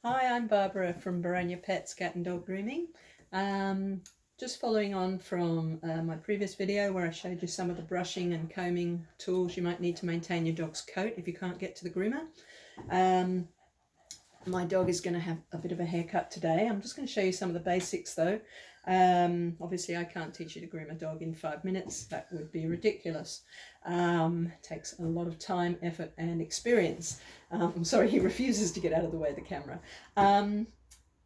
Hi, I'm Barbara from Baronia Pets Cat and Dog Grooming. Just following on from my previous video where I showed you some of the brushing and combing tools you might need to maintain your dog's coat if you can't get to the groomer. My dog is going to have a bit of a haircut today. I'm just going to show you some of the basics though. Obviously I can't teach you to groom a dog in 5 minutes. That would be ridiculous. It takes a lot of time, effort and experience. I'm sorry, he refuses to get out of the way of the camera.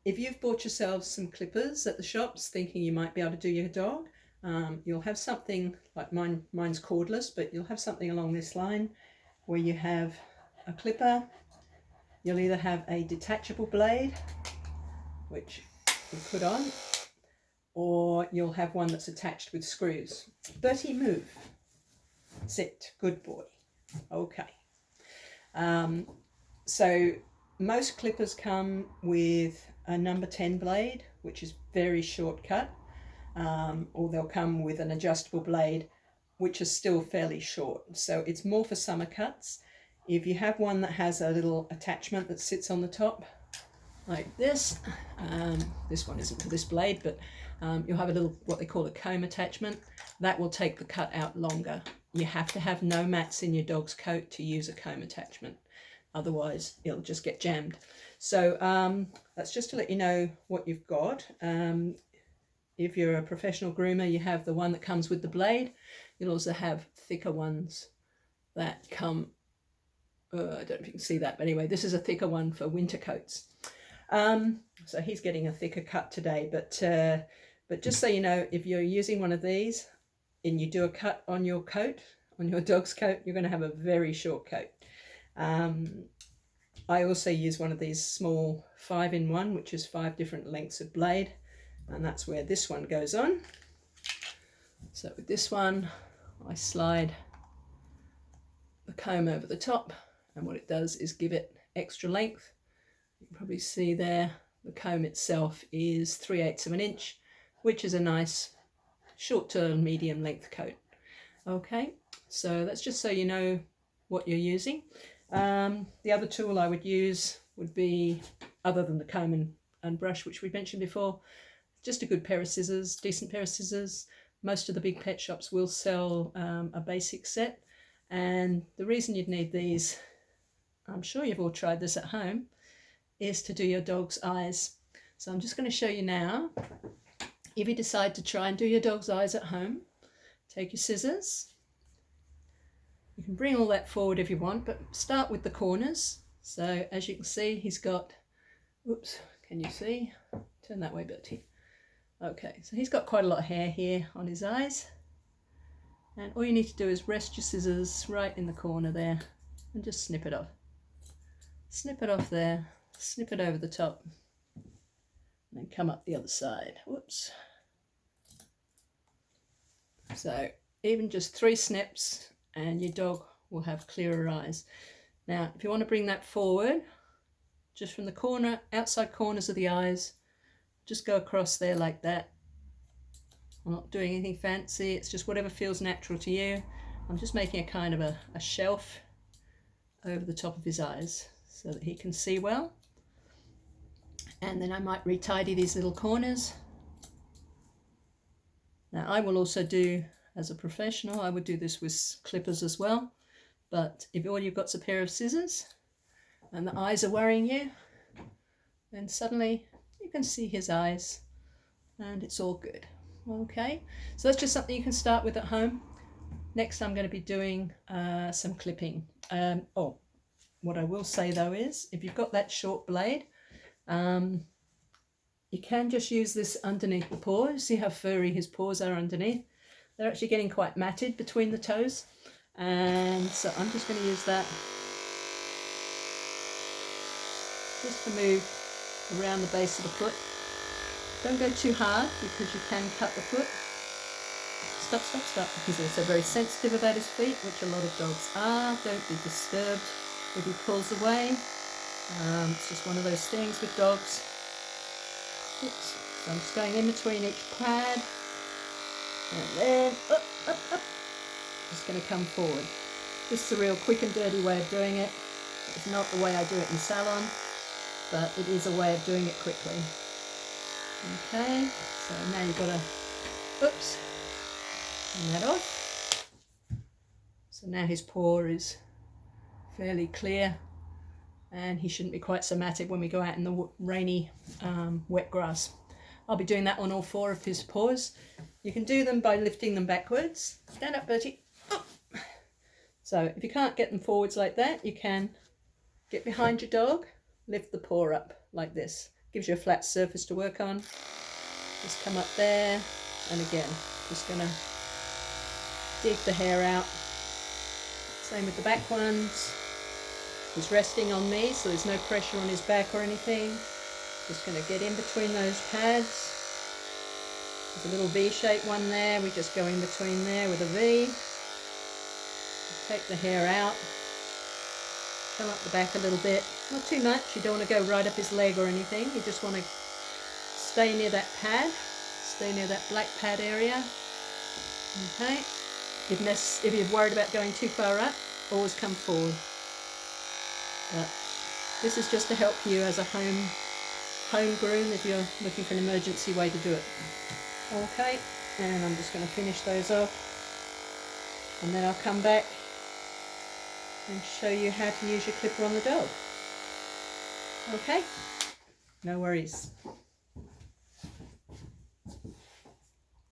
If you've bought yourselves some clippers at the shops thinking you might be able to do your dog, you'll have something like mine's cordless, but you'll have something along this line where you have a clipper. You'll either have a detachable blade, which you put on, or you'll have one that's attached with screws. Bertie, move. Sit. Good boy. Okay. So most clippers come with a number 10 blade, which is very short cut, or they'll come with an adjustable blade, which is still fairly short. So it's more for summer cuts. If you have one that has a little attachment that sits on the top like this, this one isn't for this blade, but you'll have a little, what they call a comb attachment. That will take the cut out longer. You have to have no mats in your dog's coat to use a comb attachment. Otherwise, it'll just get jammed. So that's just to let you know what you've got. If you're a professional groomer, you have the one that comes with the blade. You'll also have thicker ones that come, I don't know if you can see that, but anyway, this is a thicker one for winter coats. So he's getting a thicker cut today, but just so you know, if you're using one of these and you do a cut on your coat, on your dog's coat, you're going to have a very short coat. I also use one of these small 5-in-1, which is 5 different lengths of blade, and that's where this one goes on. So with this one, I slide the comb over the top, and what it does is give it extra length. You can probably see there, the comb itself is 3/8 of an inch, which is a nice short to medium length coat. Okay, so that's just so you know what you're using. The other tool I would use would be, other than the comb and brush, which we mentioned before, just a good pair of scissors, decent pair of scissors. Most of the big pet shops will sell a basic set, and the reason you'd need these, I'm sure you've all tried this at home, is to do your dog's eyes. So I'm just going to show you now. If you decide to try and do your dog's eyes at home, take your scissors. You can bring all that forward if you want, but start with the corners. So as you can see, he's got, oops, can you see? Turn that way, Bertie. Okay, so he's got quite a lot of hair here on his eyes. And all you need to do is rest your scissors right in the corner there and just snip it off. Snip it off there, snip it over the top, and then come up the other side. Whoops. So even just 3 snips and your dog will have clearer eyes. Now, if you want to bring that forward, just from the corner, outside corners of the eyes, just go across there like that. I'm not doing anything fancy, it's just whatever feels natural to you. I'm just making a kind of a shelf over the top of his eyes so that he can see well. And then I might retidy these little corners. Now I will also do, as a professional, I would do this with clippers as well. But if all you've got is a pair of scissors and the eyes are worrying you, then suddenly you can see his eyes and it's all good. Okay, so that's just something you can start with at home. Next I'm going to be doing some clipping. What I will say though is, if you've got that short blade, you can just use this underneath the paws. See how furry his paws are underneath? They're actually getting quite matted between the toes. And so I'm just going to use that just to move around the base of the foot. Don't go too hard because you can cut the foot. Stop, stop, stop. He's also very sensitive about his feet, which a lot of dogs are. Don't be disturbed if he pulls away. It's just one of those things with dogs. Oops. So I'm just going in between each pad. And then up, up, up. Just going to come forward. This is a real quick and dirty way of doing it. It's not the way I do it in salon. but it is a way of doing it quickly. Okay, so now you've got to, oops, turn that off. So now his paw is fairly clear, and he shouldn't be quite so matted when we go out in the rainy, wet grass. I'll be doing that on all 4 of his paws. You can do them by lifting them backwards. Stand up, Bertie. Oh. So if you can't get them forwards like that, you can get behind your dog, lift the paw up like this. Gives you a flat surface to work on. Just come up there, and again, just going to dig the hair out. Same with the back ones. He's resting on me, so there's no pressure on his back or anything. Just going to get in between those pads. There's a little V-shaped one there. We just go in between there with a V. Take the hair out. Come up the back a little bit. Not too much. You don't want to go right up his leg or anything. You just want to stay near that pad. Stay near that black pad area. Okay. If you're worried about going too far up, always come forward. But this is just to help you as a home groom if you're looking for an emergency way to do it. Okay, and I'm just going to finish those off, and then I'll come back and show you how to use your clipper on the dog. Okay, no worries.